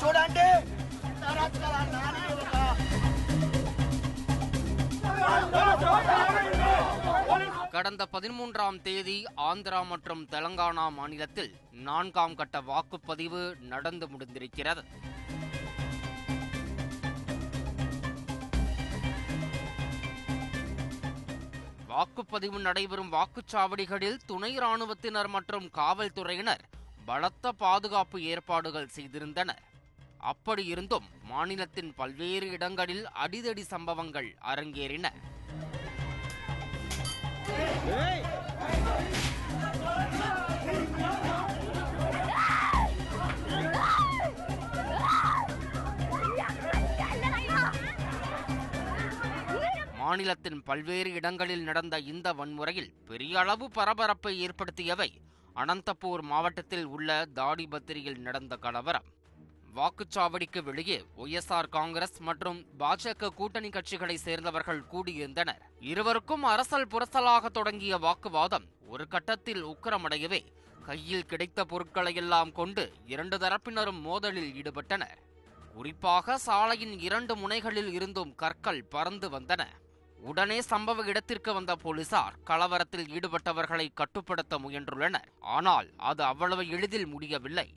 చూడండి. கடந்த 13ஆம் தேதி ஆந்திரா மற்றும் தெலங்கானா மாநிலத்தில் 4ஆம் கட்ட வாக்குப்பதிவு நடந்து முடிந்திருக்கிறது. வாக்குப்பதிவு நடைபெறும் வாக்குச்சாவடிகளில் துணை ராணுவத்தினர் மற்றும் காவல்துறையினர் பலத்த பாதுகாப்பு ஏற்பாடுகள் செய்திருந்தனர். அப்படியிருந்தும் மாநிலத்தின் பல்வேறு இடங்களில் அடிதடி சம்பவங்கள் அரங்கேறின. மாநிலத்தின் பல்வேறு இடங்களில் நடந்த இந்த வன்முறையில் பெரிய அளவு பரபரப்பை ஏற்படுத்தியவை அனந்தபூர் மாவட்டத்தில் உள்ள தாடிபத்திரியில் நடந்த கலவரம். வாக்குச்சாவடிக்கு வெளியே ஒய்எஸ்ஆர் காங்கிரஸ் மற்றும் பாஜக கூட்டணி கட்சிகளை சேர்ந்தவர்கள் கூடியிருந்தனர். இருவருக்கும் அரசல் புரசலாக தொடங்கிய வாக்குவாதம் ஒரு கட்டத்தில் உக்கிரமடையவே கையில் கிடைத்த பொருட்களையெல்லாம் கொண்டு இரண்டு தரப்பினரும் மோதலில் ஈடுபட்டனர். குறிப்பாக சாலையின் 2 முனைகளில் இருந்தும் கற்கள் பறந்து வந்தன. உடனே சம்பவ இடத்திற்கு வந்த போலீசார் கலவரத்தில் ஈடுபட்டவர்களை கட்டுப்படுத்த முயன்றுள்ளனர். ஆனால் அது அவ்வளவு எளிதில் முடியவில்லை.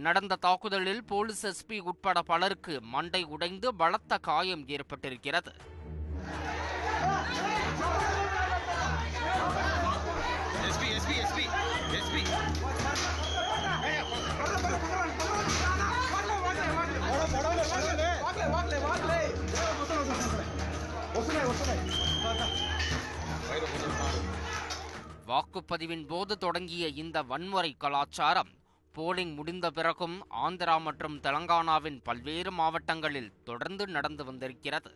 நடந்த தாக்குதலில் போலீஸ் எஸ்பி உட்பட பலருக்கு மண்டை உடைந்து பலத்த காயம் ஏற்பட்டிருக்கிறது. வாக்குப்பதிவின் போது தொடங்கிய இந்த வன்முறை கலாச்சாரம் போலிங் முடிந்த பிறகும் ஆந்திரா மற்றும் தெலங்கானாவின் பல்வேறு மாவட்டங்களில் தொடர்ந்து நடந்து வந்திருக்கிறது.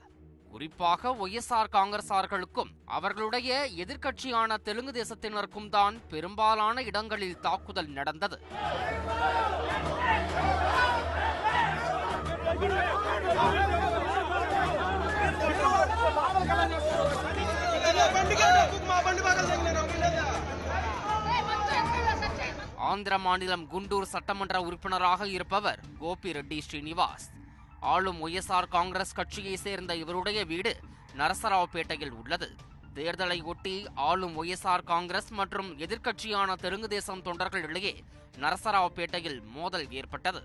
குறிப்பாக ஒய்எஸ்ஆர் காங்கிரசார்களுக்கும் அவர்களுடைய எதிர்க்கட்சியான தெலுங்கு தேசத்தினருக்கும் தான் பெரும்பாலான இடங்களில் தாக்குதல் நடந்தது. ஆந்திர மாநிலம் குண்டூர் சட்டமன்ற உறுப்பினராக இருப்பவர் கோபி ரெட்டி ஸ்ரீனிவாஸ். ஆளும் ஒய்எஸ்ஆர் காங்கிரஸ் கட்சியை சேர்ந்த இவருடைய வீடு நரசராவ்பேட்டையில் உள்ளது. தேர்தலை ஒட்டி ஆளும் ஒய்எஸ்ஆர் காங்கிரஸ் மற்றும் எதிர்க்கட்சியான தெலுங்கு தேசம் தொண்டர்கள் இடையே நரசராவ்பேட்டையில் மோதல் ஏற்பட்டது.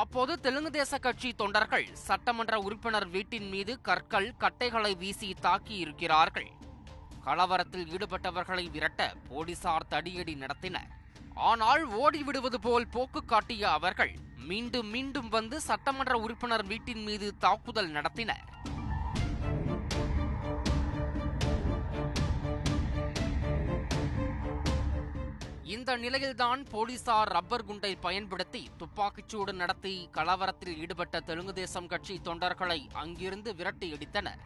அப்போது தெலுங்கு தேச கட்சி தொண்டர்கள் சட்டமன்ற உறுப்பினர் வீட்டின் மீது கற்கள், கட்டைகளை வீசி தாக்கி இருக்கிறார்கள். கலவரத்தில் ஈடுபட்டவர்களை விரட்ட போலீசார் தடியடி நடத்தினர். ஆனால் ஓடிவிடுவது போல் போக்கு காட்டிய அவர்கள் மீண்டும் மீண்டும் வந்து சட்டமன்ற உறுப்பினர் வீட்டின் மீது தாக்குதல் நடத்தினர். இந்த நிலையில்தான் போலீசார் ரப்பர் குண்டை பயன்படுத்தி துப்பாக்கிச்சூடு நடத்தி கலவரத்தில் ஈடுபட்ட தெலுங்கு தேசம் கட்சி தொண்டர்களை அங்கிருந்து விரட்டி அடித்தனர்.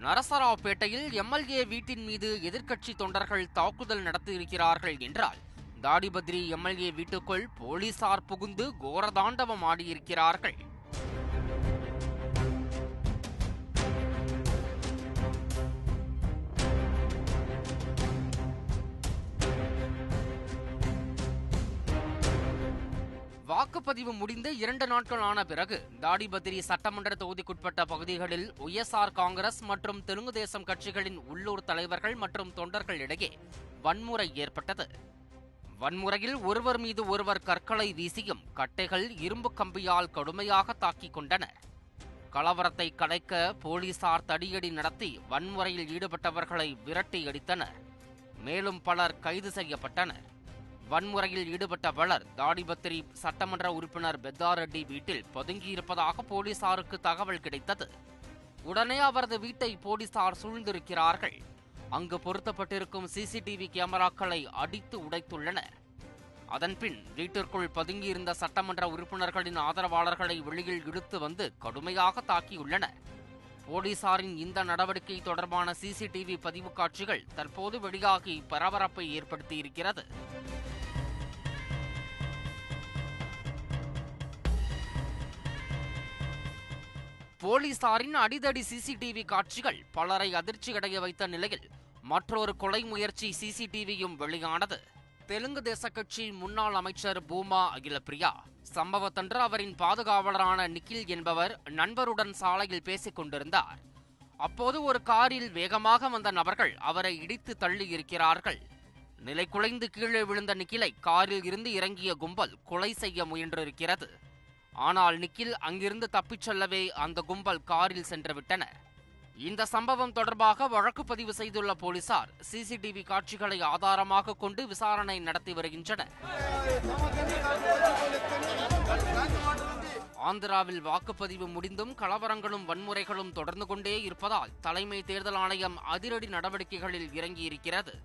நரசராவ்பேட்டையில் எம்எல்ஏ வீட்டின் மீது எதிர்க்கட்சி தொண்டர்கள் தாக்குதல் நடத்தியிருக்கிறார்கள் என்றால் தாடிபத்ரி எம்எல்ஏ வீட்டுக்குள் போலீசார் புகுந்து கோரதாண்டவம் ஆடியிருக்கிறார்கள். வாக்குப்பதிவு முடிந்து 2 நாட்கள் ஆன பிறகு தாடிபத்ரி சட்டமன்ற தொகுதிக்குட்பட்ட பகுதிகளில் ஒய்எஸ்ஆர் காங்கிரஸ் மற்றும் தெலுங்கு தேசம் கட்சிகளின் உள்ளூர் தலைவர்கள் மற்றும் தொண்டர்கள் இடையே வன்முறை ஏற்பட்டது. வன்முறையில் ஒருவர் மீது ஒருவர் கற்களை வீசியும் கட்டைகள், இரும்பு கம்பியால் கடுமையாக தாக்கிக் கொண்டனர். கலவரத்தை கலைக்க போலீசார் தடியடி நடத்தி வன்முறையில் ஈடுபட்டவர்களை விரட்டி அடித்தனர். மேலும் பலர் கைது செய்யப்பட்டனர். வன்முறையில் ஈடுபட்ட பலர் தாடிபத்ரி சட்டமன்ற உறுப்பினர் பெத்தாரெட்டி வீட்டில் பதுங்கியிருப்பதாக போலீசாருக்கு தகவல் கிடைத்தது. உடனே அவரது வீட்டை போலீசார் சூழ்ந்திருக்கிறார்கள். அங்கு பொருத்தப்பட்டிருக்கும் சிசிடிவி கேமராக்களை அடித்து உடைத்துள்ளனர். அதன்பின் வீட்டிற்குள் பதுங்கியிருந்த சட்டமன்ற உறுப்பினர்களின் ஆதரவாளர்களை வெளியில் இழுத்து வந்து கடுமையாக தாக்கியுள்ளனர். போலீசாரின் இந்த நடவடிக்கை தொடர்பான சிசிடிவி பதிவு காட்சிகள் தற்போது வெளியாகி பரபரப்பை ஏற்படுத்தியிருக்கிறது. போலீசாரின் அடிதடி சிசிடிவி காட்சிகள் பலரை அதிர்ச்சியடைய வைத்த நிலையில் மற்றொரு கொலை முயற்சி சிசிடிவியும் வெளியானது. தெலுங்கு தேச கட்சி முன்னாள் அமைச்சர் பூமா அகிலப்பிரியா சம்பவத்தன்று அவரின் பாதுகாவலரான நிக்கில் என்பவர் நண்பருடன் சாலையில் பேசிக் கொண்டிருந்தார். அப்போது ஒரு காரில் வேகமாக வந்த நபர்கள் அவரை இடித்து தள்ளி இருக்கிறார்கள். நிலை குலைந்து கீழே விழுந்த நிக்கிலை காரில் இருந்து இறங்கிய கும்பல் கொலை செய்ய முயன்றிருக்கிறது. ஆனால் நிக்கில் அங்கிருந்து தப்பிச் செல்லவே அந்த கும்பல் காரில் சென்று விட்டனர். இந்த சம்பவம் தொடர்பாக வழக்கு பதிவு செய்துள்ள போலீசார் சிசிடிவி காட்சிகளை ஆதாரமாக கொண்டு விசாரணை நடத்தி வருகின்றனர். ஆந்திராவில் வாக்குப்பதிவு முடிந்தும் கலவரங்களும் வன்முறைகளும் தொடர்ந்து கொண்டே இருப்பதால் தலைமை தேர்தல் ஆணையம் அதிரடி நடவடிக்கைகளில் இறங்கியிருக்கிறது.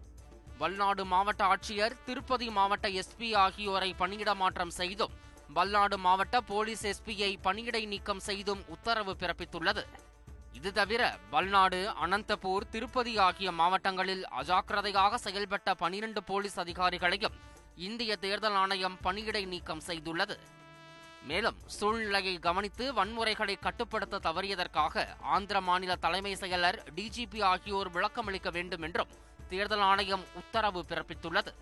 வல்நாடு மாவட்ட ஆட்சியர், திருப்பதி மாவட்ட எஸ்பி ஆகியோரை பணியிட மாற்றம் செய்தும் வல்நாடு மாவட்ட போலீஸ் எஸ்பியை பணியிடை நீக்கம் செய்தும் உத்தரவு பிறப்பித்துள்ளது. இது தவிர வல்நாடு, அனந்தபூர், திருப்பதி ஆகிய மாவட்டங்களில் அஜாக்கிரதையாக செயல்பட்ட 12 போலீஸ் அதிகாரிகளையும் இந்திய தேர்தல் ஆணையம் பணியிடை நீக்கம் செய்துள்ளது. மேலும் சூழ்நிலையை கவனித்து வன்முறைகளை கட்டுப்படுத்த தவறியதற்காக ஆந்திர மாநில தலைமை செயலர், டிஜிபி ஆகியோர் விளக்கமளிக்க வேண்டும் என்றும் தேர்தல் ஆணையம் உத்தரவு பிறப்பித்துள்ளது.